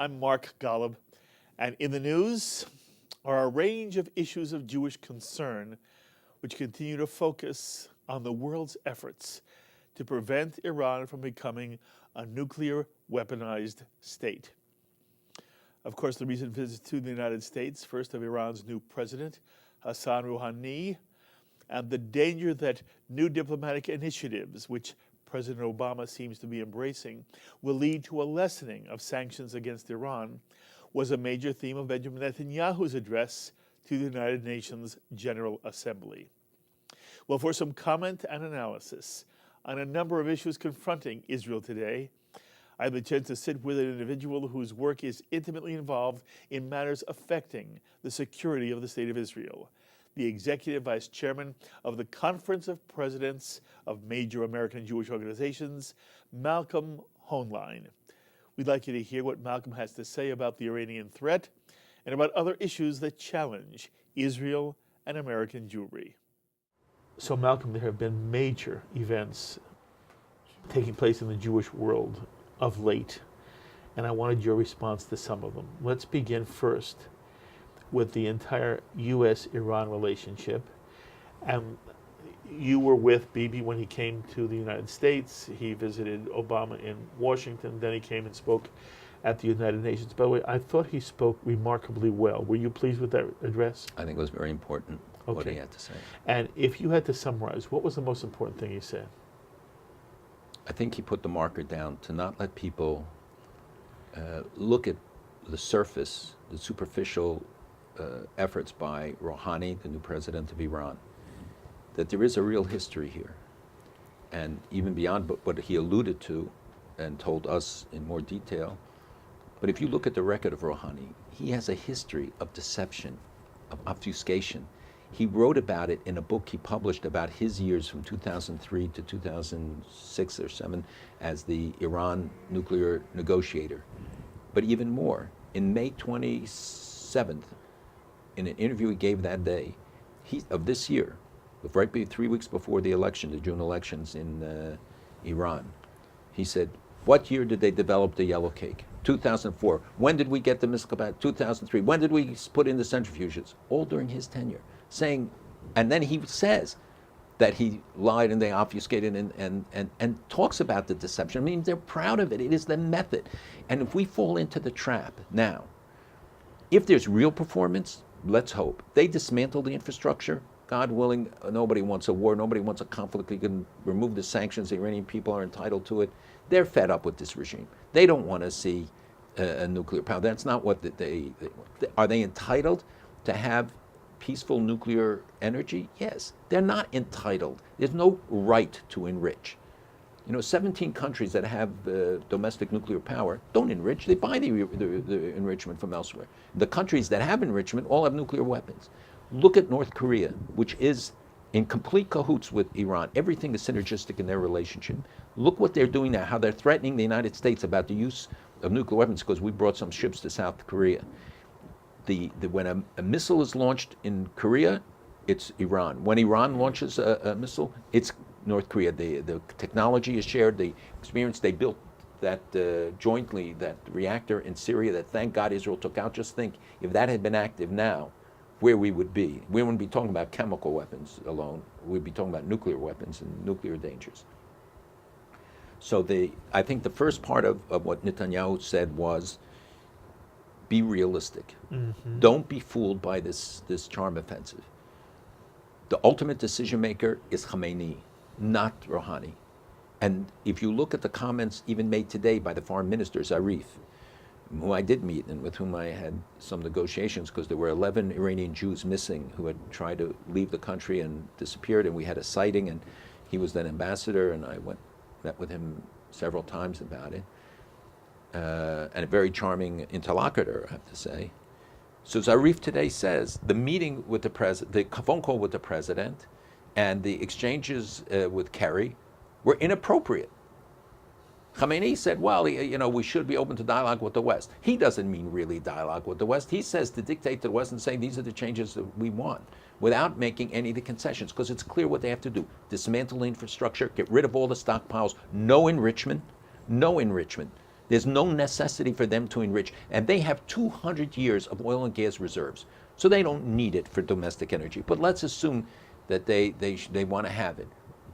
I'm Mark Golub, and in the news are a range of issues of Jewish concern which continue to focus on the world's efforts to prevent Iran from becoming a nuclear weaponized state. Of course, the recent visit to the United States, first of Iran's new president, Hassan Rouhani, and the danger that new diplomatic initiatives, which President Obama seems to be embracing, will lead to a lessening of sanctions against Iran, was a major theme of Benjamin Netanyahu's address to the United Nations General Assembly. Well, for some comment and analysis on a number of issues confronting Israel today, I have the chance to sit with an individual whose work is intimately involved in matters affecting the security of the State of Israel, the Executive Vice Chairman of the Conference of Presidents of Major American Jewish Organizations, Malcolm Hoenlein. We'd like you to hear what Malcolm has to say about the Iranian threat and about other issues that challenge Israel and American Jewry. So, Malcolm, there have been major events taking place in the Jewish world of late, and I wanted your response to some of them. Let's begin first with the entire U.S.-Iran relationship. And you were with Bibi when he came to the United States. He visited Obama in Washington. Then he came and spoke at the United Nations. By the way, I thought he spoke remarkably well. Were you pleased with that address? I think it was very important what he had to say. And if you had to summarize, what was the most important thing he said? I think he put the marker down to not let people look at the surface, the superficial efforts by Rouhani, the new president of Iran, that there is a real history here. And even beyond what he alluded to and told us in more detail, but if you look at the record of Rouhani, he has a history of deception, of obfuscation. He wrote about it in a book he published about his years from 2003 to 2006 or 7 as the Iran nuclear negotiator. But even more, in May 27th, in an interview he gave that day of this year, right 3 weeks before the election, the June elections in Iran, he said, what year did they develop the yellow cake? 2004. When did we get the missile capacity? 2003. When did we put in the centrifuges? All during his tenure. Saying, and then he says that he lied and they obfuscated and talks about the deception. I mean, they're proud of it. It is the method. And if we fall into the trap now, if there's real performance, let's hope. They dismantle the infrastructure. God willing, nobody wants a war. Nobody wants a conflict. You can remove the sanctions. The Iranian people are entitled to it. They're fed up with this regime. They don't want to see a nuclear power. That's not what they are. They entitled to have peaceful nuclear energy? Yes. They're not entitled. There's no right to enrich. 17 countries that have domestic nuclear power don't enrich. They buy the enrichment from elsewhere. The countries that have enrichment all have nuclear weapons. Look at North Korea, which is in complete cahoots with Iran. Everything is synergistic in their relationship. Look what they're doing now, how they're threatening the United States about the use of nuclear weapons because we brought some ships to South Korea. When a missile is launched in Korea, it's Iran. When Iran launches a missile, it's North Korea. The technology is shared, the experience. They built that jointly, that reactor in Syria that thank God Israel took out. Just think, if that had been active now, where we would be. We wouldn't be talking about chemical weapons alone. We'd be talking about nuclear weapons and nuclear dangers. So I think the first part of what Netanyahu said was, be realistic. Mm-hmm. Don't be fooled by this charm offensive. The ultimate decision maker is Khamenei, not Rouhani. And if you look at the comments even made today by the foreign minister, Zarif, who I did meet and with whom I had some negotiations because there were 11 Iranian Jews missing who had tried to leave the country and disappeared, and we had a sighting, and he was then ambassador, and I met with him several times about it. And a very charming interlocutor, I have to say. So Zarif today says the meeting with the president, the phone call with the president, and the exchanges with Kerry were inappropriate. Khamenei said, well, we should be open to dialogue with the West. He doesn't mean really dialogue with the West. He says to dictate to the West and say these are the changes that we want without making any of the concessions, because it's clear what they have to do. Dismantle the infrastructure, get rid of all the stockpiles, no enrichment. There's no necessity for them to enrich. And they have 200 years of oil and gas reserves. So they don't need it for domestic energy. But let's assume that they want to have it.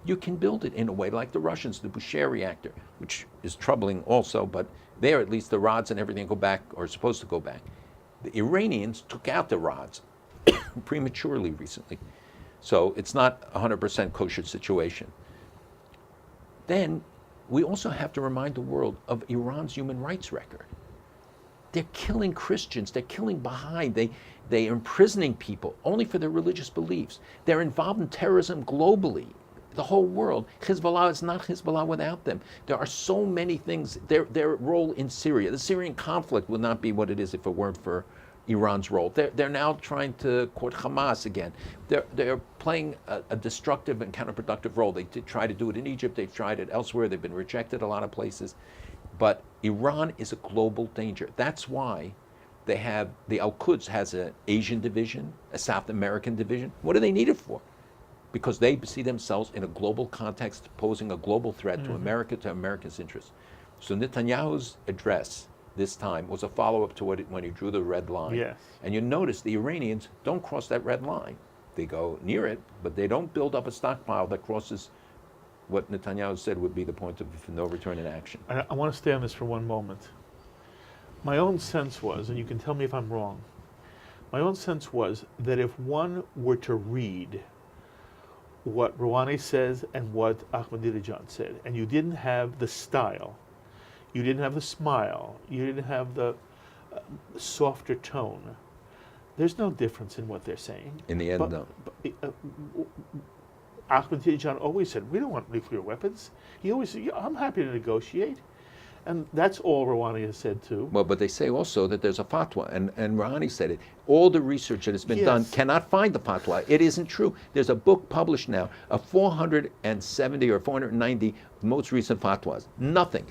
You can build it in a way like the Russians, the Bushehr reactor, which is troubling also, but there at least the rods and everything go back, or are supposed to go back. The Iranians took out the rods prematurely recently. So it's not a 100% kosher situation. Then we also have to remind the world of Iran's human rights record. They're killing Christians, they're killing Baha'i, they're imprisoning people only for their religious beliefs. They're involved in terrorism globally, the whole world. Hezbollah is not Hezbollah without them. There are so many things. Their role in Syria, the Syrian conflict would not be what it is if it weren't for Iran's role. They're now trying to court Hamas again. They're playing a destructive and counterproductive role. They did try to do it in Egypt. They've tried it elsewhere. They've been rejected a lot of places. But Iran is a global danger. That's why they have, the Al-Quds has an Asian division, a South American division. What do they need it for? Because they see themselves in a global context, posing a global threat to America, to America's interests. So Netanyahu's address this time was a follow-up to when he drew the red line. Yes. And you notice the Iranians don't cross that red line. They go near it, but they don't build up a stockpile that crosses what Netanyahu said would be the point of no return in action. I want to stay on this for one moment. My own sense was, and you can tell me if I'm wrong, my own sense was that if one were to read what Rouhani says and what Ahmadinejad said, and you didn't have the style, you didn't have the smile, you didn't have the softer tone, there's no difference in what they're saying. In the end, no. Ahmadinejad always said, we don't want nuclear weapons. He always said, yeah, I'm happy to negotiate. And that's all Rouhani has said too. Well, but they say also that there's a fatwa, and Rouhani said it. All the research that has been done cannot find the fatwa. It isn't true. There's a book published now of 470 or 490 most recent fatwas. Nothing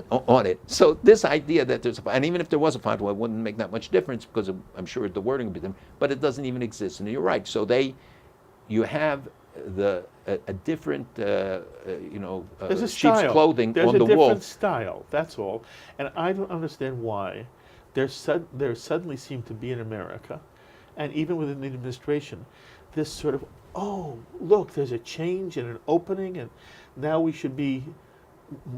on it. So this idea that there's, and even if there was a fatwa, it wouldn't make that much difference because I'm sure the wording would be different, but it doesn't even exist. And you're right. So you have a different, sheep's style. clothing There's on the wall. There's a different style, that's all. And I don't understand why there suddenly seemed to be in America, and even within the administration, this sort of, oh, look, there's a change and an opening, and now we should be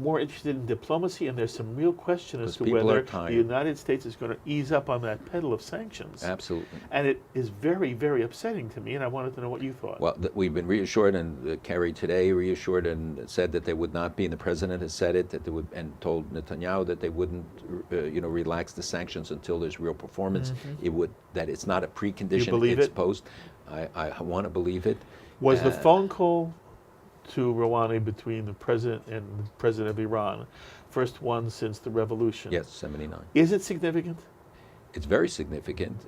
more interested in diplomacy, and there's some real question as to whether the United States is going to ease up on that pedal of sanctions. Absolutely. And it is very, very upsetting to me, and I wanted to know what you thought. Well, we've been reassured, and Kerry today reassured and said that they would not be, and the president has said it, that they would, and told Netanyahu that they wouldn't, relax the sanctions until there's real performance. It would, that it's not a precondition. You believe it's it? Post. I want to believe it. Was the phone call to Rouhani between the president and the president of Iran, first one since the revolution? Yes, 79. Is it significant? It's very significant,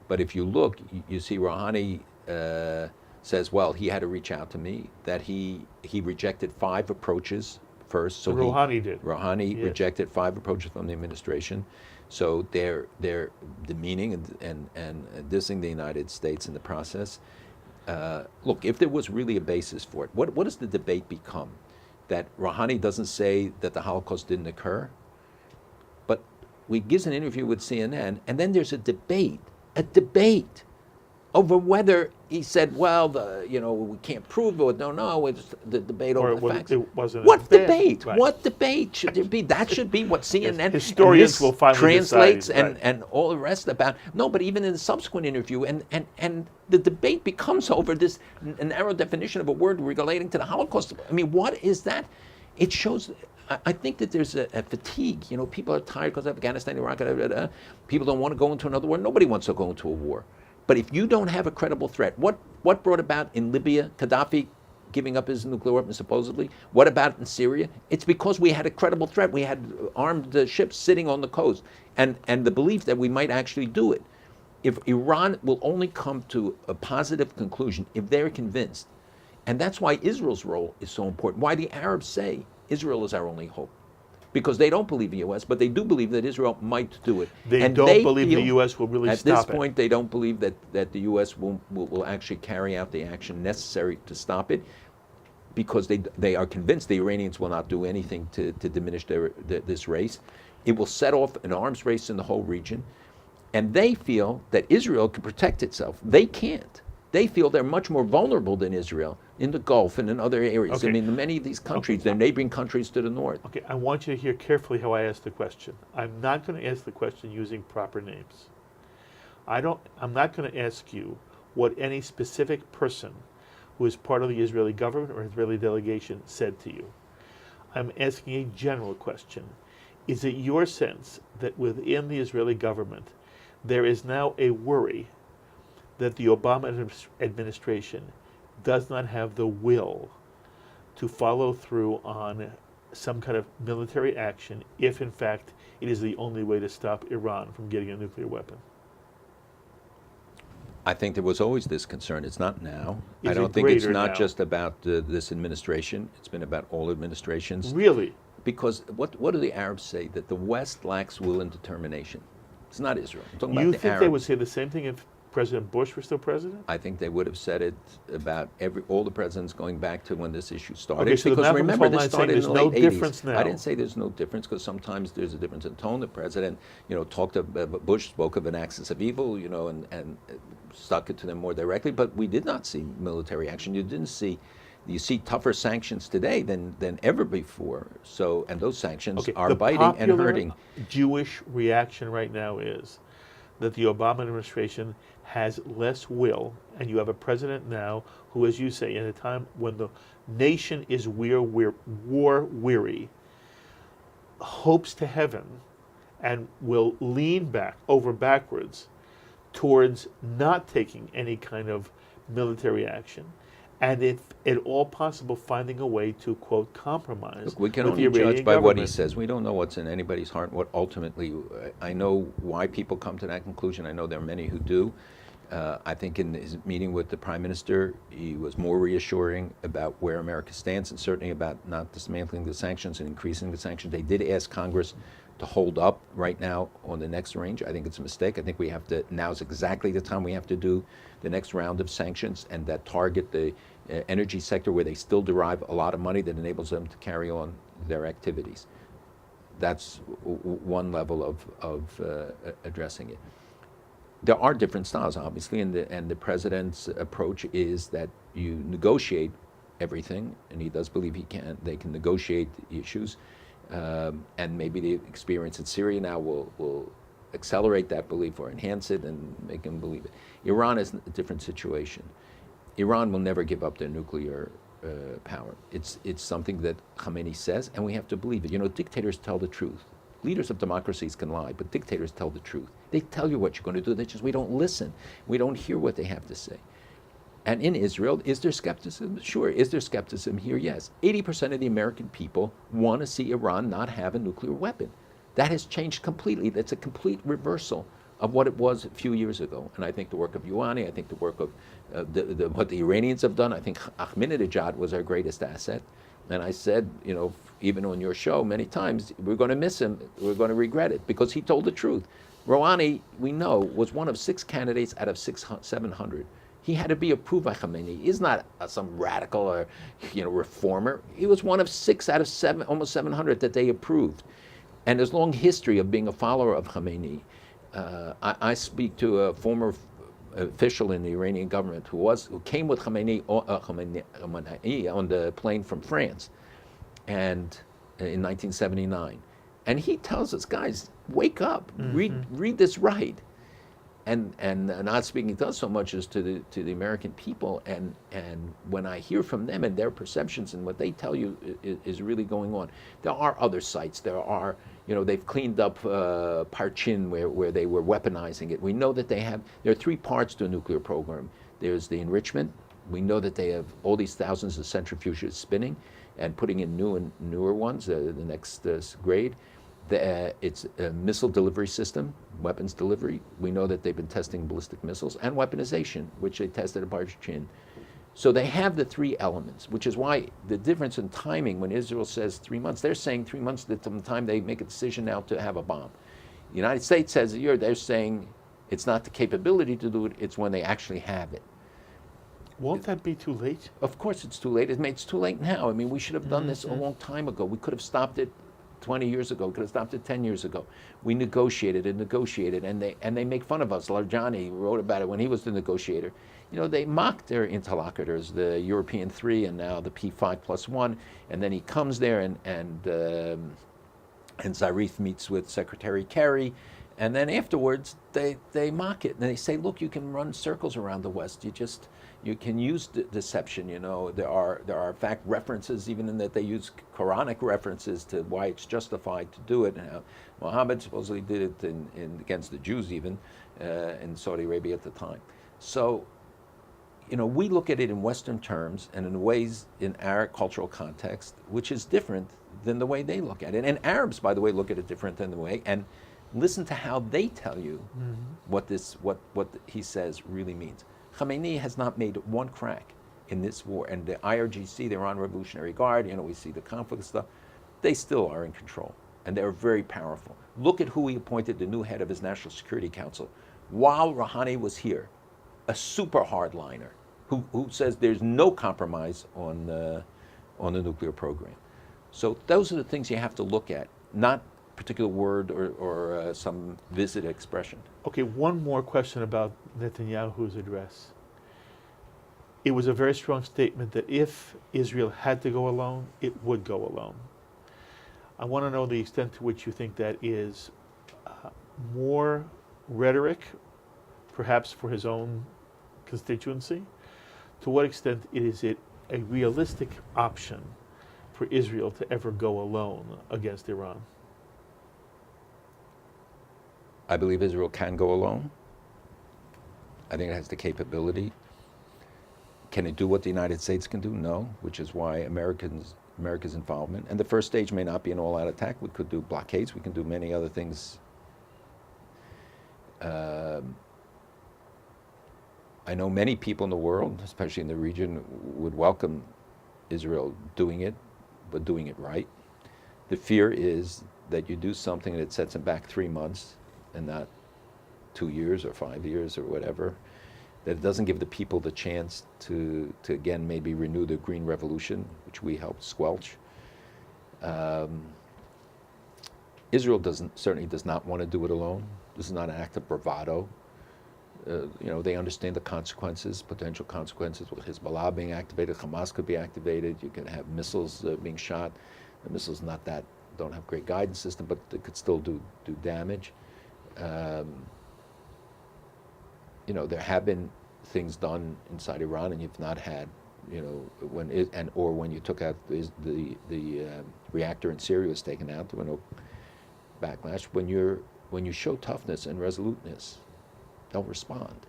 but if you look, you see Rouhani says, well, he had to reach out to me, that he rejected 5 approaches first. So Rouhani did. Rouhani rejected 5 approaches from the administration. So they're demeaning and dissing the United States in the process. Look, if there was really a basis for it, what does the debate become? That Rouhani doesn't say that the Holocaust didn't occur, but he gives an interview with CNN, and then there's a debate over whether he said, well, we can't prove it, no, it's the debate over the facts. What debate? Right. What debate should there be? That should be what CNN historians will finally translates decide, and all the rest about. No, but even in the subsequent interview, and the debate becomes over this narrow definition of a word relating to the Holocaust. I mean, what is that? It shows. I think that there's a fatigue. People are tired because of Afghanistan, Iraq. People don't want to go into another war. Nobody wants to go into a war. But if you don't have a credible threat, what brought about in Libya, Gaddafi giving up his nuclear weapons supposedly? What about in Syria? It's because we had a credible threat. We had armed ships sitting on the coast, and the belief that we might actually do it. If Iran will only come to a positive conclusion if they're convinced, and that's why Israel's role is so important, why the Arabs say Israel is our only hope. Because they don't believe the U.S., but they do believe that Israel might do it. They don't believe the U.S. will really stop it. At this point, they don't believe that the U.S. will actually carry out the action necessary to stop it. because they are convinced the Iranians will not do anything to diminish this race. It will set off an arms race in the whole region. And they feel that Israel can protect itself. They can't. They feel they're much more vulnerable than Israel in the Gulf and in other areas. Okay. I mean, many of these countries, they're neighboring countries to the north. Okay, I want you to hear carefully how I ask the question. I'm not going to ask the question using proper names. I'm not going to ask you what any specific person who is part of the Israeli government or Israeli delegation said to you. I'm asking a general question. Is it your sense that within the Israeli government there is now a worry that the Obama administration does not have the will to follow through on some kind of military action if in fact it is the only way to stop Iran from getting a nuclear weapon? I think there was always this concern. It's not now. Is I don't it think it's greater not now? just about this administration. It's been about all administrations. Really? Because what do the Arabs say? That the West lacks will and determination. It's not Israel. I'm talking You about the think Arabs. they would say the same thing if President Bush were still president? I think they would have said it about all the presidents going back to when this issue started. Okay, so the because Malcolm remember, this Hoenlein saying started in the there's no late 80s. difference now. I didn't say there's no difference because sometimes there's a difference in tone. The president, talked about Bush spoke of an axis of evil, and stuck it to them more directly. But we did not see military action. You see tougher sanctions today than ever before. So, and those sanctions are biting and hurting. The Jewish reaction right now is that the Obama administration has less will, and you have a president now who, as you say, at a time when the nation is war weary, hopes to heaven and will lean backwards towards not taking any kind of military action, and if at all possible, finding a way to, quote, compromise. Look, we can with only the Iranian judge by what he government. says. We don't know what's in anybody's heart, what ultimately, I know why people come to that conclusion. I know there are many who do. I think in his meeting with the Prime Minister, he was more reassuring about where America stands and certainly about not dismantling the sanctions and increasing the sanctions. They did ask Congress to hold up right now on the next range. I think it's a mistake. I think we have to, now's exactly the time we have to do the next round of sanctions and that target the energy sector where they still derive a lot of money that enables them to carry on their activities. That's one level of addressing it. There are different styles, obviously, and the president's approach is that you negotiate everything, and he does believe they can negotiate the issues, and maybe the experience in Syria now will accelerate that belief or enhance it and make him believe it. Iran is a different situation. Iran will never give up their nuclear power. It's something that Khamenei says, and we have to believe it. Dictators tell the truth. Leaders of democracies can lie, but dictators tell the truth. They tell you what you're going to do. We don't listen. We don't hear what they have to say. And in Israel, is there skepticism? Sure. Is there skepticism here? Yes. 80% of the American people want to see Iran not have a nuclear weapon. That has changed completely. That's a complete reversal of what it was a few years ago. And I think the work of Rouhani, I think the work of what the Iranians have done, I think Ahmadinejad was our greatest asset. And I said, even on your show many times, we're going to miss him, we're going to regret it, because he told the truth. Rouhani, we know, was one of 6 candidates out of 700. He had to be approved by Khamenei. He's not some radical or reformer. He was one of 6 out of almost 700 that they approved. And there's a long history of being a follower of Khamenei. I speak to a former official in the Iranian government who came with Khamenei on the plane from France, and in 1979, and he tells us, guys, wake up, read this right, and not speaking to us so much as to the American people, and when I hear from them and their perceptions and what they tell you is really going on. There are other sites. There are. They've cleaned up Parchin where they were weaponizing it. We know that there are 3 parts to a nuclear program. There's the enrichment. We know that they have all these thousands of centrifuges spinning and putting in newer ones, the next grade. It's a missile delivery system, weapons delivery. We know that they've been testing ballistic missiles and weaponization, which they tested at Parchin. So they have the 3 elements, which is why the difference in timing, when Israel says 3 months, they're saying 3 months from the time they make a decision now to have a bomb. The United States says a year. They're saying it's not the capability to do it, it's when they actually have it. Won't that be too late? Of course it's too late. It's too late now. I mean, we should have done this a long time ago. We could have stopped it 20 years ago. We could have stopped it 10 years ago. We negotiated, and they make fun of us. Larjani wrote about it when he was the negotiator. You know, they mocked their interlocutors, the European three and now the P5+1, and then he comes there and Zarif meets with Secretary Kerry, and then afterwards they mock it and they say, look, you can run circles around the West. You can use deception. You know, there are in fact references even in that they use Quranic references to why it's justified to do it. And how Muhammad supposedly did it in against the Jews even in Saudi Arabia at the time. So, you know, we look at it in Western terms and in ways in our cultural context, which is different than the way they look at it. And Arabs, by the way, look at it different than the way. And listen to how they tell you what he says really means. Khamenei has not made one crack in this war, and the IRGC, the Iran Revolutionary Guard, you know, we see the conflict stuff, they still are in control, and they're very powerful. Look at who he appointed the new head of his National Security Council while Rouhani was here, a super hardliner who says there's no compromise on the nuclear program. So those are the things you have to look at, not a particular word or some visit expression. Okay, one more question about Netanyahu's address. It was a very strong statement that if Israel had to go alone, it would go alone. I want to know the extent to which you think that is more rhetoric, perhaps for his own constituency. To what extent is it a realistic option for Israel to ever go alone against Iran? I believe Israel can go alone. I think it has the capability. Can it do what the United States can do? No, which is why America's involvement. And the first stage may not be an all-out attack. We could do blockades. We can do many other things. I know many people in the world, especially in the region, would welcome Israel doing it, but doing it right. The fear is that you do something that sets them back 3 months and not 2 years or 5 years or whatever, that it doesn't give the people the chance to again maybe renew the Green Revolution, which we helped squelch. Israel certainly does not want to do it alone. This is not an act of bravado. You know, they understand the consequences, potential consequences with Hezbollah being activated, Hamas could be activated, you can have missiles being shot. The missiles don't have great guidance system, but they could still do damage. You know, there have been things done inside Iran, and you've not had, you know, when you took out the reactor in Syria was taken out, there were no backlash. When you show toughness and resoluteness, they'll respond.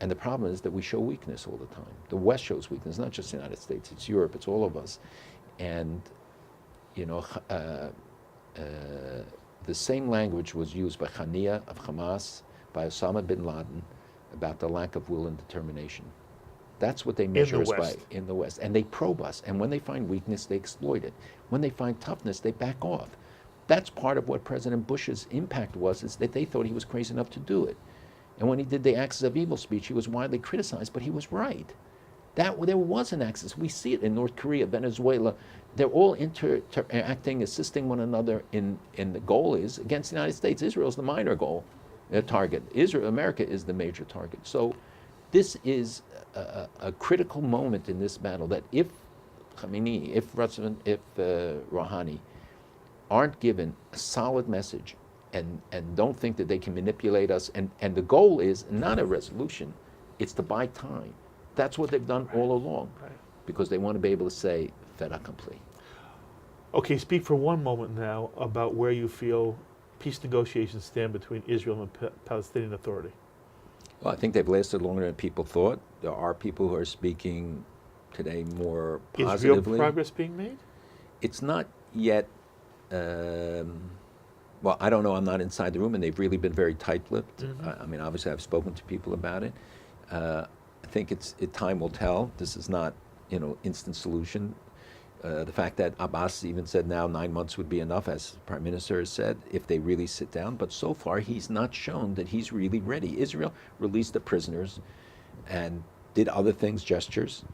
And the problem is that we show weakness all the time. The West shows weakness, not just the United States, it's Europe, it's all of us. And, you know, the same language was used by Khania of Hamas, by Osama bin Laden, about the lack of will and determination. That's what they measure us by in the West. And they probe us. And when they find weakness, they exploit it. When they find toughness, they back off. That's part of what President Bush's impact was, is that they thought he was crazy enough to do it. And when he did the Axis of Evil speech, he was widely criticized, but he was right. There was an axis. We see it in North Korea, Venezuela. They're all interacting, assisting one another in the goal is against the United States. Israel's the minor goal, target. America is the major target. So this is a critical moment in this battle, that if Khamenei, if Rouhani aren't given a solid message and don't think that they can manipulate us, and the goal is not a resolution, it's to buy time. That's what they've done all along, because they want to be able to say, fait accompli. Okay, speak for one moment now about where you feel peace negotiations stand between Israel and the Palestinian Authority. Well, I think they've lasted longer than people thought. There are people who are speaking today more positively. Is real progress being made? It's not yet. Well, I don't know. I'm not inside the room, and they've really been very tight-lipped. Mm-hmm. I mean, obviously, I've spoken to people about it. I think time will tell. This is not, instant solution. The fact that Abbas even said now 9 months would be enough, as the Prime Minister has said, if they really sit down. But so far, he's not shown that he's really ready. Israel released the prisoners, and did other things, gestures.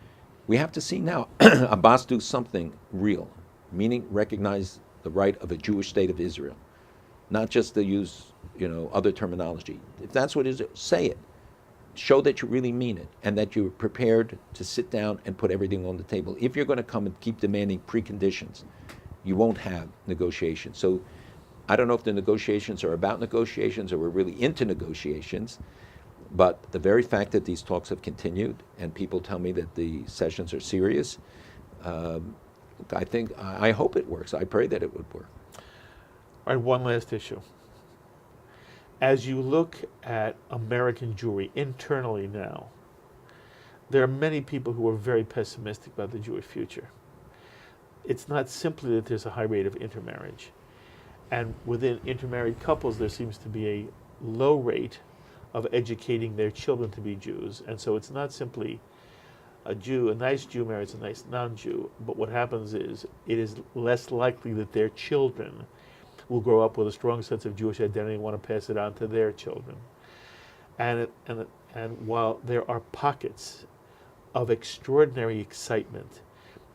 We have to see now Abbas do something real, meaning recognize the right of a Jewish state of Israel, not just to use, other terminology. If that's what it is, say it. Show that you really mean it and that you're prepared to sit down and put everything on the table. If you're going to come and keep demanding preconditions, you won't have negotiations. So I don't know if the negotiations are about negotiations or we're really into negotiations, but the very fact that these talks have continued and people tell me that the sessions are serious, I hope it works. I pray that it would work. All right, one last issue. As you look at American Jewry internally now, there are many people who are very pessimistic about the Jewish future. It's not simply that there's a high rate of intermarriage. And within intermarried couples, there seems to be a low rate of educating their children to be Jews. And so it's not simply a nice Jew marries a nice non-Jew, but what happens is it is less likely that their children will grow up with a strong sense of Jewish identity and want to pass it on to their children. And while there are pockets of extraordinary excitement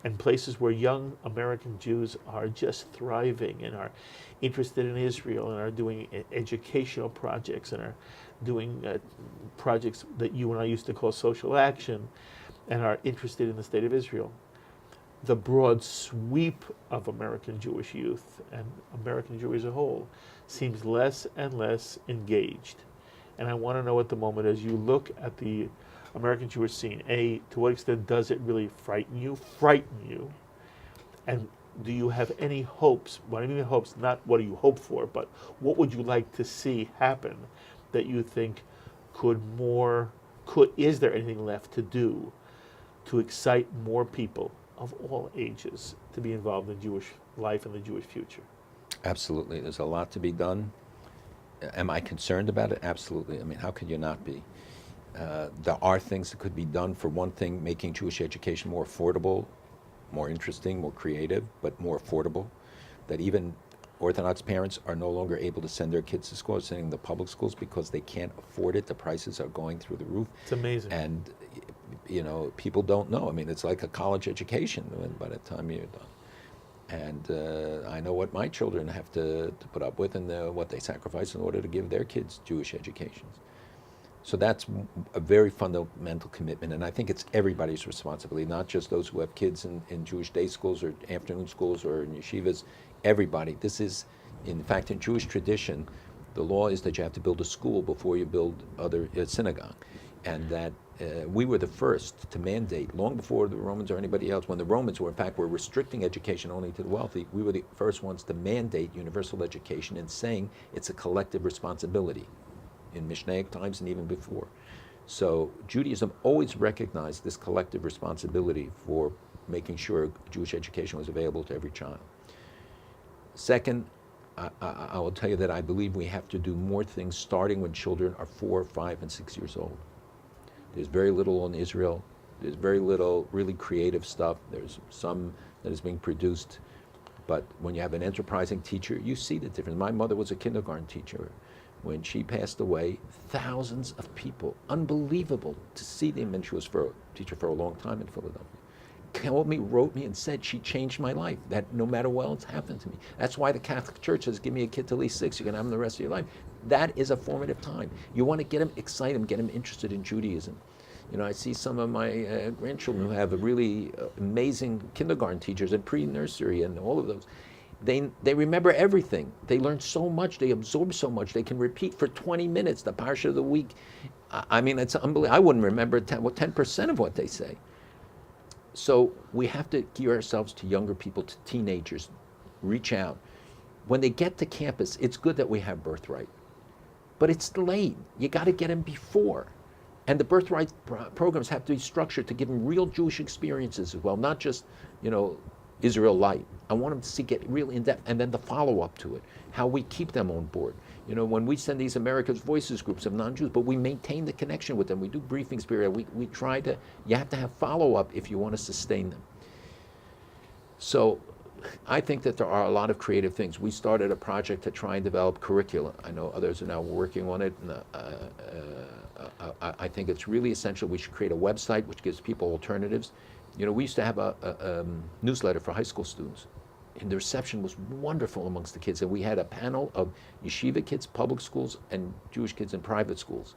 and places where young American Jews are just thriving and are interested in Israel and are doing educational projects and are doing projects that you and I used to call social action and are interested in the state of Israel, the broad sweep of American Jewish youth and American Jewry as a whole seems less and less engaged. And I want to know at the moment, as you look at the American Jewish scene, to what extent does it really frighten you? And do you have any hopes? What I mean hopes, not what do you hope for, but what would you like to see happen that you think is there anything left to do to excite more people of all ages to be involved in Jewish life and the Jewish future? Absolutely. There's a lot to be done. Am I concerned about it? Absolutely. I mean, how could you not be? There are things that could be done. For one thing, making Jewish education more affordable, more interesting, more creative, but more affordable. That even Orthodox parents are no longer able to send their kids to school, sending them to public schools because they can't afford it. The prices are going through the roof. It's amazing. And people don't know. I mean, it's like a college education by the time you're done. And I know what my children have to put up with and what they sacrifice in order to give their kids Jewish educations. So that's a very fundamental commitment, and I think it's everybody's responsibility, not just those who have kids in Jewish day schools or afternoon schools or in yeshivas. Everybody. This is, in fact, in Jewish tradition, the law is that you have to build a school before you build a synagogue, and that we were the first to mandate, long before the Romans or anybody else, when the Romans were restricting education only to the wealthy, we were the first ones to mandate universal education and saying it's a collective responsibility in Mishnaic times and even before. So Judaism always recognized this collective responsibility for making sure Jewish education was available to every child. Second, I will tell you that I believe we have to do more things starting when children are 4, 5, and 6 years old. There's very little in Israel. There's very little really creative stuff. There's some that is being produced. But when you have an enterprising teacher, you see the difference. My mother was a kindergarten teacher. When she passed away, thousands of people, unbelievable to see them, and she was a teacher for a long time in Philadelphia, called me, wrote me, and said she changed my life, that no matter what else happened to me. That's why the Catholic Church says, give me a kid till he's 6, you're going to have him the rest of your life. That is a formative time. You want to get him, excite him, get him interested in Judaism. I see some of my grandchildren who have really amazing kindergarten teachers and pre-nursery and all of those. They remember everything. They learn so much. They absorb so much. They can repeat for 20 minutes the parsha of the week. I mean, it's unbelievable. I wouldn't remember 10% of what they say. So we have to gear ourselves to younger people, to teenagers. Reach out. When they get to campus, it's good that we have birthright. But it's late. You got to get them before. And the birthright programs have to be structured to give them real Jewish experiences as well, not just, Israel light. I want them to get real in-depth, and then the follow-up to it, how we keep them on board. When we send these America's Voices groups of non-Jews, but we maintain the connection with them. We do briefings period. We try to, you have to have follow-up if you want to sustain them. So I think that there are a lot of creative things. We started a project to try and develop curricula. I know others are now working on it. And, I think it's really essential. We should create a website which gives people alternatives. You know, we used to have a newsletter for high school students, and the reception was wonderful amongst the kids. And we had a panel of yeshiva kids, public schools, and Jewish kids in private schools.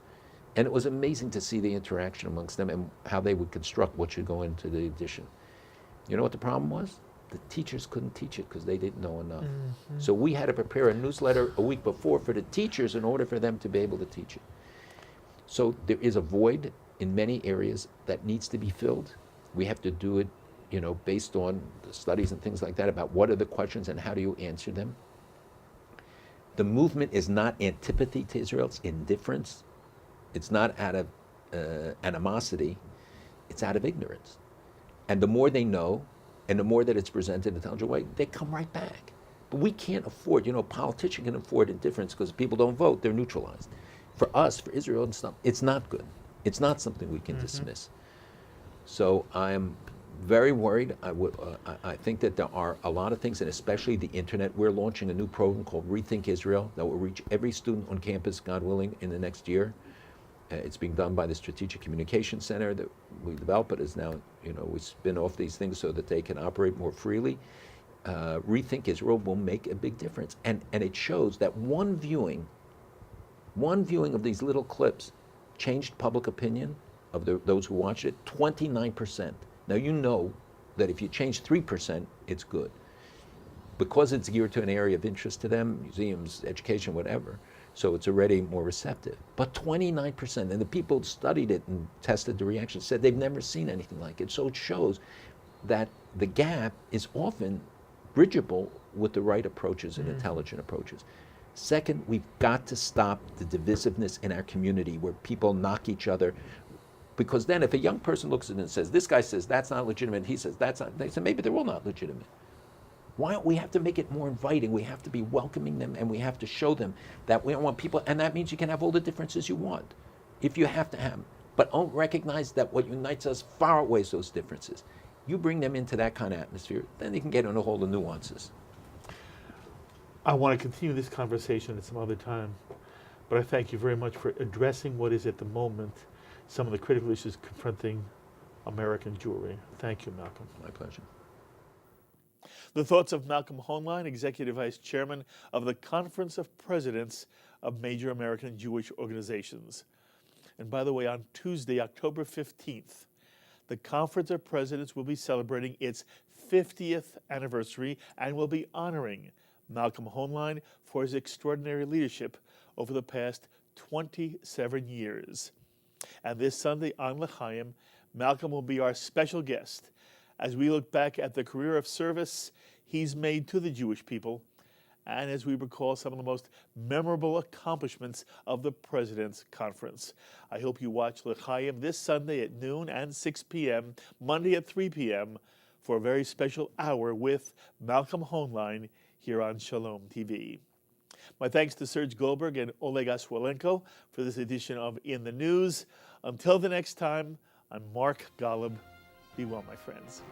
And it was amazing to see the interaction amongst them and how they would construct what should go into the edition. You know what the problem was? The teachers couldn't teach it because they didn't know enough. Mm-hmm. So we had to prepare a newsletter a week before for the teachers in order for them to be able to teach it. So there is a void in many areas that needs to be filled. We have to do it, you know, based on the studies and things like that about what are the questions and how do you answer them. The movement is not antipathy to Israel, it's indifference. It's not out of animosity, it's out of ignorance. And the more they know, and the more that it's presented in a intelligent way, they come right back. But we can't afford, you know, a politician can afford indifference because people don't vote, they're neutralized. For us, for Israel and stuff, it's not good. It's not something we can dismiss. So I'm very worried. I think that there are a lot of things, and especially the internet. We're launching a new program called Rethink Israel that will reach every student on campus, God willing, in the next year. It's being done by the Strategic Communication Center that we developed, but is now, you know, we spin off these things so that they can operate more freely. Rethink Israel will make a big difference. And it shows that one viewing of these little clips changed public opinion of those who watched it, 29%. Now you know that if you change 3%, it's good. Because it's geared to an area of interest to them, museums, education, whatever, so it's already more receptive. But 29%, and the people who studied it and tested the reaction said they've never seen anything like it. So it shows that the gap is often bridgeable with the right approaches and intelligent approaches. Second, we've got to stop the divisiveness in our community where people knock each other. Because then if a young person looks at it and says, this guy says that's not legitimate, he says that's not, they say maybe they're all not legitimate. Why don't we have to make it more inviting? We have to be welcoming them, and we have to show them that we don't want people, and that means you can have all the differences you want, if you have to have them. But don't recognize that what unites us far outweighs those differences. You bring them into that kind of atmosphere, then they can get into all the nuances. I want to continue this conversation at some other time, but I thank you very much for addressing what is at the moment some of the critical issues confronting American Jewry. Thank you, Malcolm. My pleasure. The thoughts of Malcolm Hoenlein, Executive Vice Chairman of the Conference of Presidents of Major American Jewish Organizations. And by the way, on Tuesday, October 15th, the Conference of Presidents will be celebrating its 50th anniversary and will be honoring Malcolm Hoenlein for his extraordinary leadership over the past 27 years. And this Sunday on L'Chaim, Malcolm will be our special guest as we look back at the career of service he's made to the Jewish people, and as we recall some of the most memorable accomplishments of the President's Conference. I hope you watch L'Chaim this Sunday at noon and 6 p.m., Monday at 3 p.m., for a very special hour with Malcolm Hoenlein here on Shalom TV. My thanks to Serge Goldberg and Oleg Oswolenko for this edition of In the News. Until the next time, I'm Mark Golub. Be well, my friends.